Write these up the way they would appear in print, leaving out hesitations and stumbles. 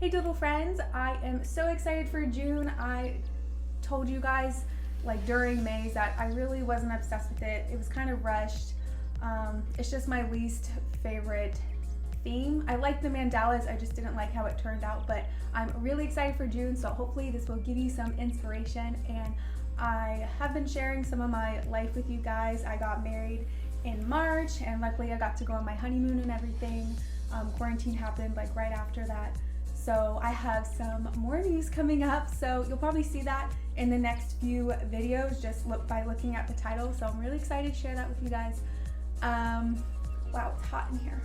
Hey doodle friends, I am so excited for June. I told you guys like during May that I really wasn't obsessed with it. It was kind of rushed. It's just my least favorite theme. I like the mandalas, I just didn't like how it turned out, but I'm really excited for June, so hopefully this will give you some inspiration. And I have been sharing some of my life with you guys. I got married in March and luckily I got to go on my honeymoon and everything. Quarantine happened like right after that. So I have some more news coming up, so you'll probably see that in the next few videos just by looking at the title. So I'm really excited to share that with you guys. Wow, it's hot in here.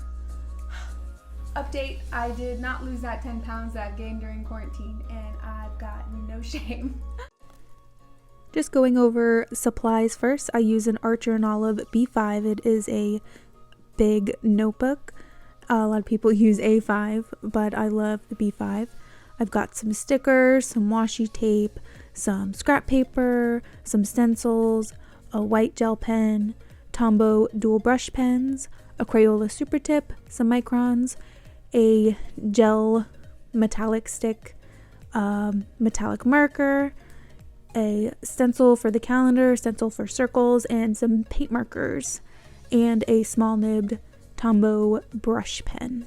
Update, I did not lose that 10 pounds that I've gained during quarantine, and I've got no shame. Just going over supplies first, I use an Archer and Olive B5. It is a big notebook. A lot of people use A5, but I love the B5. I've got some stickers, some washi tape, some scrap paper, some stencils, a white gel pen, Tombow dual brush pens, a Crayola super tip, some microns, a gel metallic stick, metallic marker, a stencil for the calendar, stencil for circles, and some paint markers, and a small nibbed Tombow brush pen.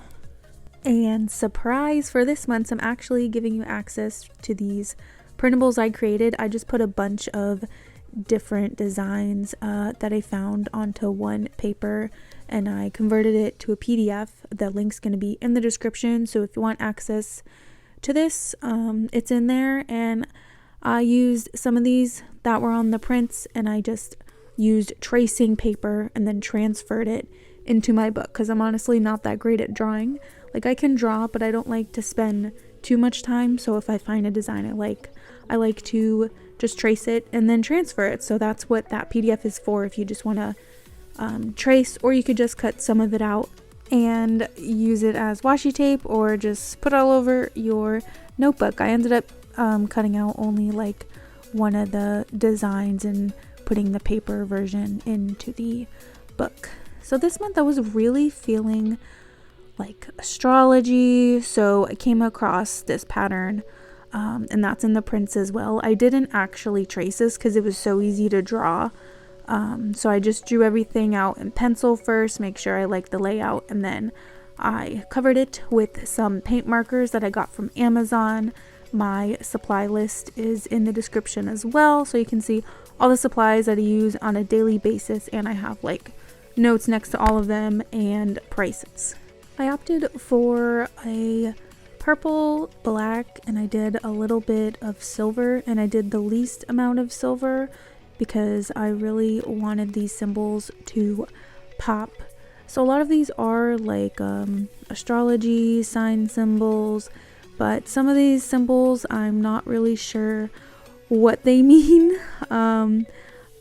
And surprise for this month, I'm actually giving you access to these printables I created. I just put a bunch of different designs that I found onto one paper and I converted it to a PDF. The link's going to be in the description, so if you want access to this, it's in there. And I used some of these that were on the prints and I just used tracing paper and then transferred it into my book because I'm honestly not that great at drawing. Like I can draw, but I don't like to spend too much time. So if I find a design I like to just trace it and then transfer it. So that's what that PDF is for, if you just want to trace, or you could just cut some of it out and use it as washi tape or just put it all over your notebook. I ended up cutting out only like one of the designs and putting the paper version into the book. So this month I was really feeling like astrology, so I came across this pattern, and that's in the prints as well. I didn't actually trace this because it was so easy to draw, so I just drew everything out in pencil first, make sure I liked the layout, and then I covered it with some paint markers that I got from Amazon. My supply list is in the description as well, so you can see all the supplies that I use on a daily basis, and I have like notes next to all of them and prices. I opted for a purple, black, and I did a little bit of silver, and I did the least amount of silver because I really wanted these symbols to pop. So a lot of these are like astrology sign symbols, but some of these symbols I'm not really sure what they mean.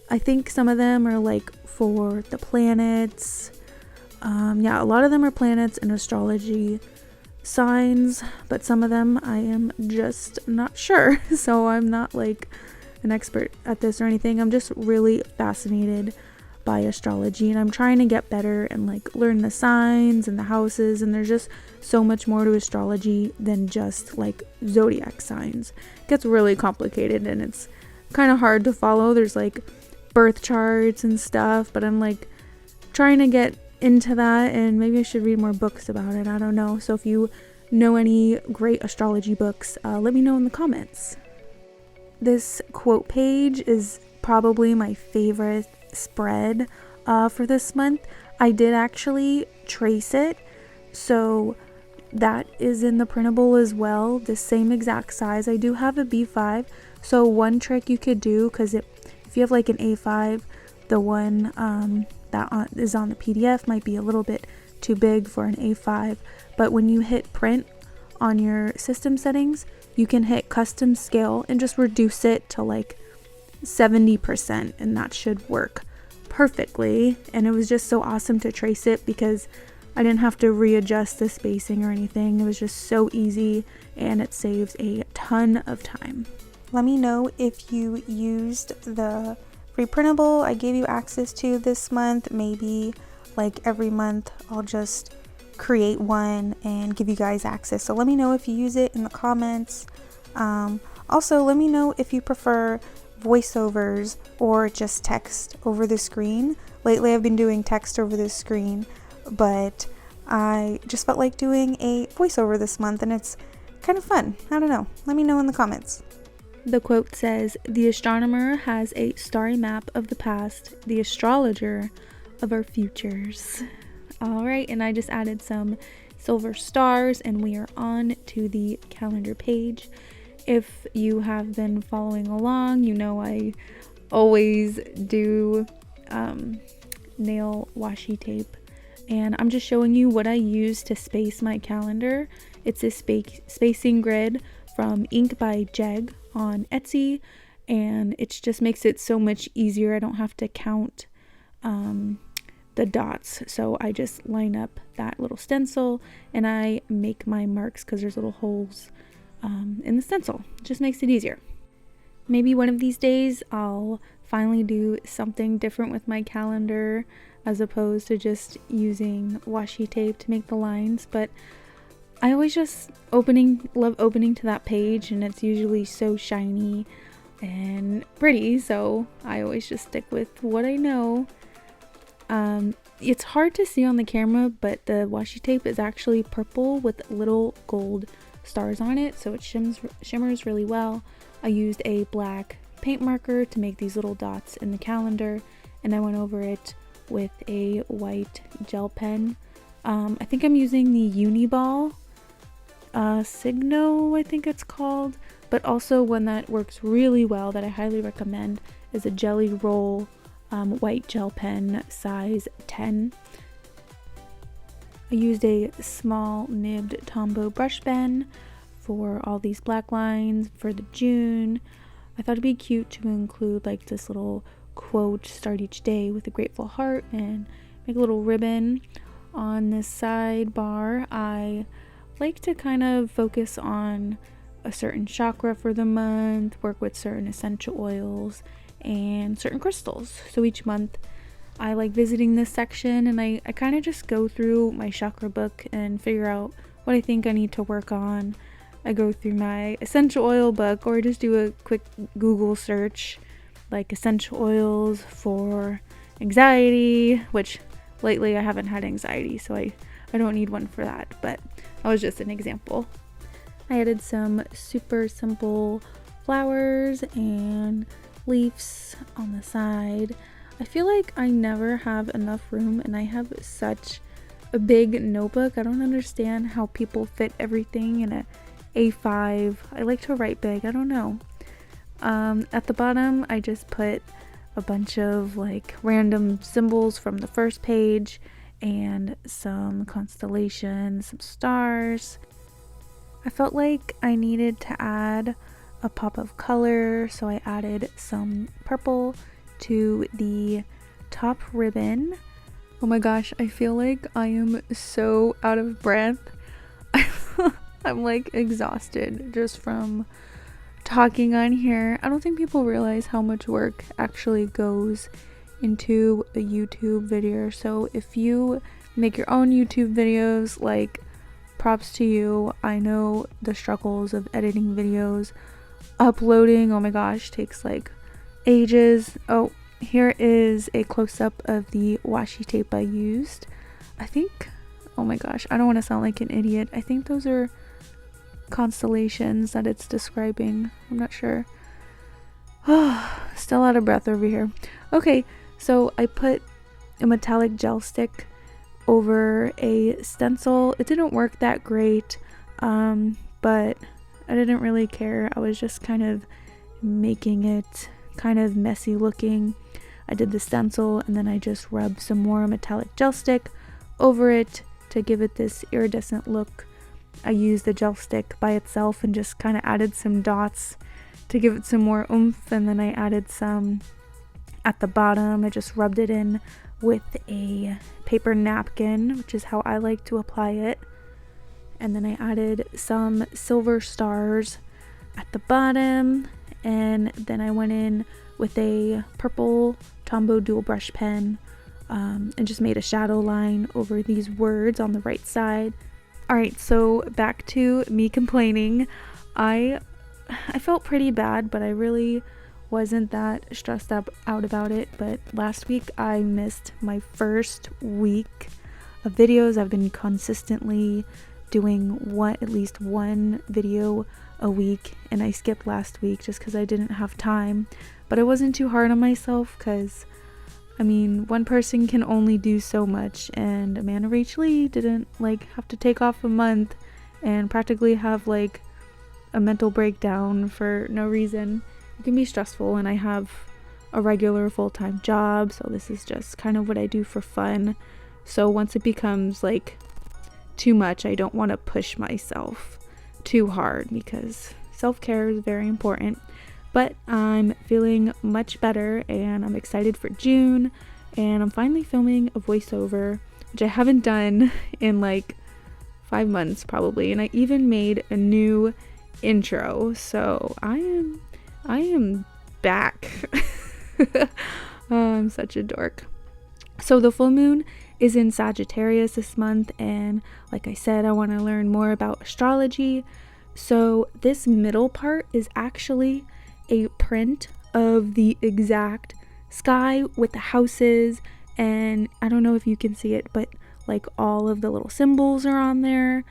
I think some of them are like for the planets. Yeah, a lot of them are planets and astrology signs, but some of them I am just not sure. So I'm not like an expert at this or anything. I'm just really fascinated by astrology and I'm trying to get better and like learn the signs and the houses, and there's just so much more to astrology than just like zodiac signs. It gets really complicated and it's kind of hard to follow. There's like birth charts and stuff, but I'm like trying to get into that, and maybe I should read more books about it. I don't know. So if you know any great astrology books, let me know in the comments. This quote page is probably my favorite spread for this month. I did actually trace it, so that is in the printable as well, the same exact size. I do have a B5, so one trick you could do, because if you have like an A5, the one that is on the PDF might be a little bit too big for an A5, but when you hit print on your system settings, you can hit custom scale and just reduce it to like 70%, and that should work perfectly. And it was just so awesome to trace it because I didn't have to readjust the spacing or anything. It was just so easy and it saves a ton of time. Let me know if you used the free printable I gave you access to this month. Maybe like every month I'll just create one and give you guys access. So let me know if you use it in the comments. Also, let me know if you prefer voiceovers or just text over the screen. Lately I've been doing text over the screen, but I just felt like doing a voiceover this month and it's kind of fun. I don't know. Let me know in the comments. The quote says, "The astronomer has a starry map of the past, the astrologer of our futures." All right, and I just added some silver stars and we are on to the calendar page. If you have been following along, you know I always do nail washi tape, and I'm just showing you what I use to space my calendar. It's a spacing grid from Ink by Jeg on Etsy, and it just makes it so much easier. I don't have to count the dots, so I just line up that little stencil and I make my marks because there's little holes in the stencil. It just makes it easier. Maybe one of these days I'll finally do something different with my calendar as opposed to just using washi tape to make the lines, but I always just love opening to that page, and it's usually so shiny and pretty, so I always just stick with what I know. It's hard to see on the camera, but the washi tape is actually purple with little gold stars on it, so it shimmers really well. I used a black paint marker to make these little dots in the calendar, and I went over it with a white gel pen. I think I'm using the Uniball Signo, I think it's called, but also one that works really well that I highly recommend is a Jelly Roll white gel pen size 10. I used a small nibbed Tombow brush pen for all these black lines for the June. I thought it'd be cute to include like this little quote, "Start each day with a grateful heart," and make a little ribbon. On this sidebar, I like to kind of focus on a certain chakra for the month, work with certain essential oils and certain crystals. So each month I like visiting this section, and I kind of just go through my chakra book and figure out what I think I need to work on. I go through my essential oil book, or just do a quick Google search like essential oils for anxiety, which lately I haven't had anxiety, so I don't need one for that, but that was just an example. I added some super simple flowers and leaves on the side. I feel like I never have enough room, and I have such a big notebook. I don't understand how people fit everything in a A5. I like to write big. I don't know. At the bottom, I just put a bunch of like random symbols from the first page and some constellations, some stars. I felt like I needed to add a pop of color, so I added some purple to the top ribbon. Oh my gosh, I feel like I am so out of breath. I'm like exhausted just from talking on here. I don't think people realize how much work actually goes into a YouTube video. So if you make your own YouTube videos, like, props to you. I know the struggles of editing videos. Uploading, oh my gosh, takes like ages. Oh, here is a close-up of the washi tape I used. I think, oh my gosh, I don't want to sound like an idiot. I think those are constellations that it's describing. I'm not sure. Still out of breath over here. Okay, so I put a metallic gel stick over a stencil. It didn't work that great, but I didn't really care. I was just kind of making it kind of messy looking. I did the stencil and then I just rubbed some more metallic gel stick over it to give it this iridescent look. I used the gel stick by itself and just kind of added some dots to give it some more oomph, and then I added some at the bottom. I just rubbed it in with a paper napkin, which is how I like to apply it. And then I added some silver stars at the bottom, and then I went in with a purple Tombow dual brush pen and just made a shadow line over these words on the right side. Alright, so back to me complaining. I felt pretty bad, but I really wasn't that stressed out about it. But last week I missed my first week of videos. I've been consistently doing at least one video a week, and I skipped last week just because I didn't have time. But I wasn't too hard on myself because, I mean, one person can only do so much, and Amanda Rach Lee didn't have to take off a month and practically have a mental breakdown for no reason. It can be stressful, and I have a regular full-time job, so this is just kind of what I do for fun. So once it becomes too much, I don't want to push myself too hard because self-care is very important. But I'm feeling much better, and I'm excited for June, and I'm finally filming a voiceover, which I haven't done in 5 months probably, and I even made a new intro, so I am back. I'm such a dork. So the full moon is in Sagittarius this month, and like I said, I want to learn more about astrology. So this middle part is actually a print of the exact sky with the houses, and I don't know if you can see it, but all of the little symbols are on there.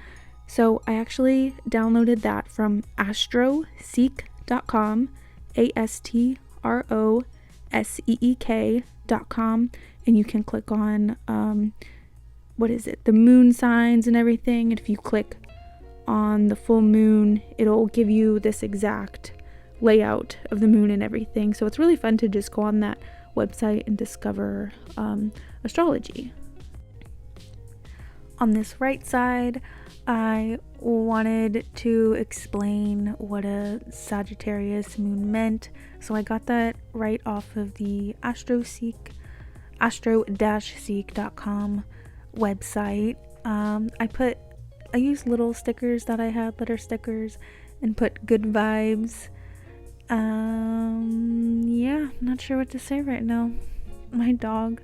So I actually downloaded that from astroseek.com, astroseek.com, and you can click on the moon signs and everything. And if you click on the full moon, it'll give you this exact layout of the moon and everything. So it's really fun to just go on that website and discover astrology. On this right side, I wanted to explain what a Sagittarius moon meant, so I got that right off of the astro-seek.com website. I used little stickers that I had, letter stickers, and put good vibes. Yeah, not sure what to say right now. My dog,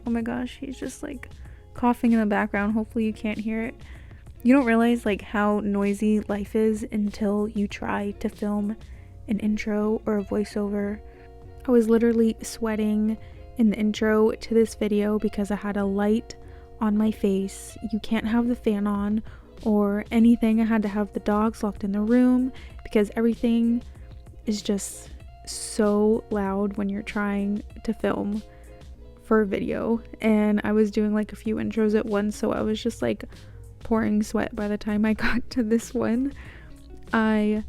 oh my gosh, he's just coughing in the background. Hopefully you can't hear it. You don't realize how noisy life is until you try to film an intro or a voiceover. I was literally sweating in the intro to this video because I had a light on my face. You can't have the fan on or anything. I had to have the dogs locked in the room because everything is just so loud when you're trying to film for a video. And I was doing a few intros at once, so I was just pouring sweat by the time I got to this one. I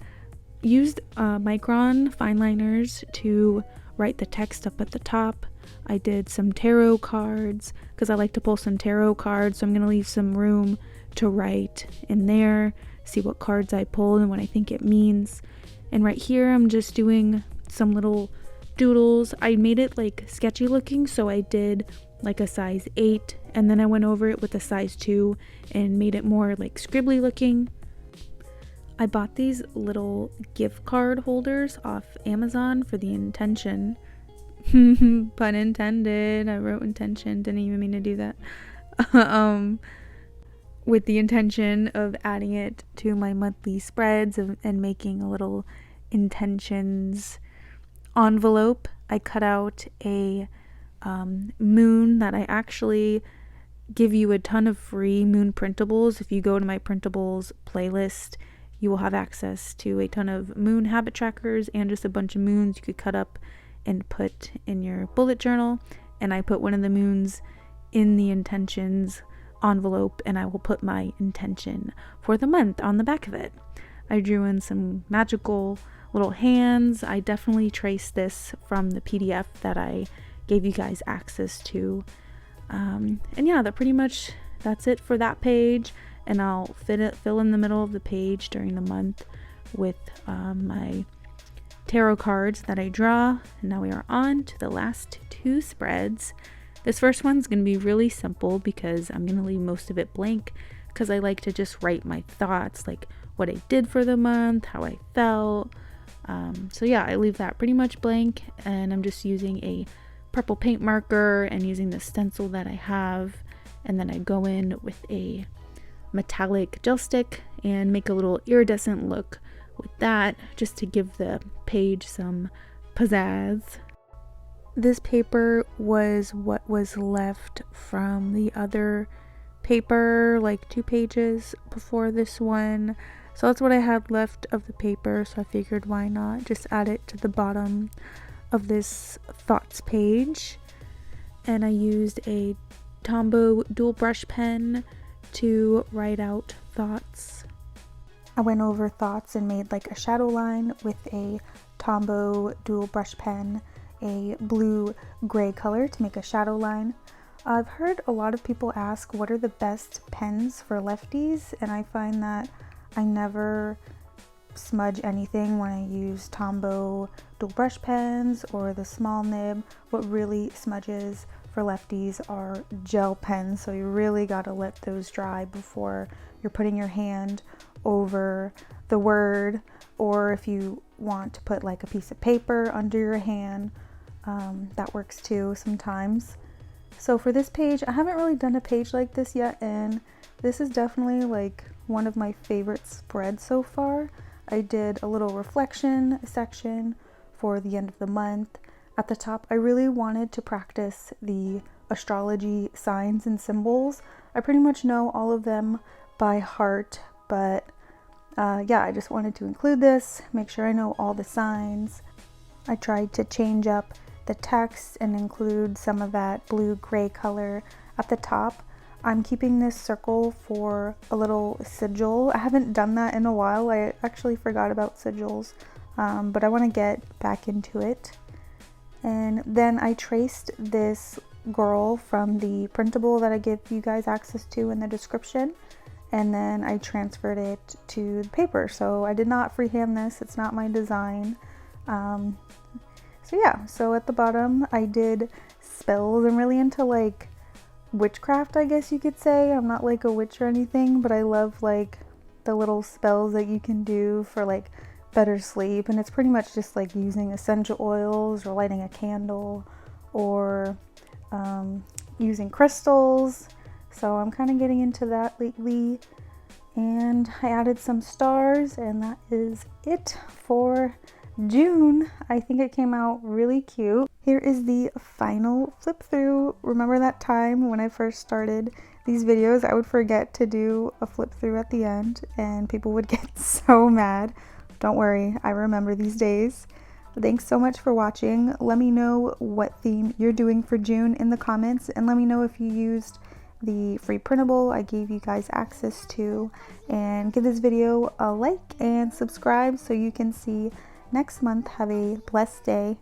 used micron fine liners to write the text up at the top. I did some tarot cards because I like to pull some tarot cards, so I'm going to leave some room to write in there, see what cards I pulled and what I think it means. And right here I'm just doing some little doodles. I made it sketchy looking, so I did a size 8, and then I went over it with a size 2 and made it more scribbly looking. I bought these little gift card holders off Amazon for the intention. Pun intended. I wrote intention, didn't even mean to do that. With the intention of adding it to my monthly spreads and making a little intentions envelope. I cut out a moon that I actually give you a ton of free moon printables. If you go to my printables playlist, you will have access to a ton of moon habit trackers and just a bunch of moons you could cut up and put in your bullet journal. And I put one of the moons in the intentions envelope, and I will put my intention for the month on the back of it. I drew in some magical little hands. I definitely traced this from the PDF that I gave you guys access to. And yeah, that's it for that page. And I'll fill in the middle of the page during the month with my tarot cards that I draw. And now we are on to the last 2 spreads. This first one's going to be really simple because I'm going to leave most of it blank because I like to just write my thoughts, what I did for the month, how I felt. So yeah, I leave that pretty much blank, and I'm just using a purple paint marker and using the stencil that I have, and then I go in with a metallic gel stick and make a little iridescent look with that, just to give the page some pizzazz. This paper was what was left from the other paper, like 2 pages before this one. So that's what I had left of the paper, so I figured why not just add it to the bottom of this thoughts page. And I used a Tombow dual brush pen to write out thoughts. I went over thoughts and made like a shadow line with a Tombow dual brush pen, a blue gray color to make a shadow line. I've heard a lot of people ask what are the best pens for lefties, and I find that I never smudge anything when I use Tombow dual brush pens or the small nib. What really smudges for lefties are gel pens, so you really gotta let those dry before you're putting your hand over the word, or if you want to put like a piece of paper under your hand, that works too sometimes. So for this page, I haven't really done a page like this yet, and this is definitely like one of my favorite spreads so far. I did a little reflection section for the end of the month. At the top, I really wanted to practice the astrology signs and symbols. I pretty much know all of them by heart, but yeah, I just wanted to include this, make sure I know all the signs. I tried to change up the text and include some of that blue-gray color at the top. I'm keeping this circle for a little sigil. I haven't done that in a while. I actually forgot about sigils, but I want to get back into it. And then I traced this girl from the printable that I give you guys access to in the description, and then I transferred it to the paper. So I did not freehand this, it's not my design. So yeah, so at the bottom I did spells. I'm really into like witchcraft, I guess you could say. I'm not like a witch or anything, but I love like the little spells that you can do for like better sleep, and it's pretty much just like using essential oils or lighting a candle or using crystals. So I'm kind of getting into that lately, and I added some stars, and that is it for June. I think it came out really cute. Here is the final flip through. Remember that time when I first started these videos, I would forget to do a flip through at the end and people would get so mad. Don't worry, I remember these days. Thanks so much for watching. Let me know what theme you're doing for June in the comments, and let me know if you used the free printable I gave you guys access to, and give this video a like and subscribe so you can see next month. Have a blessed day.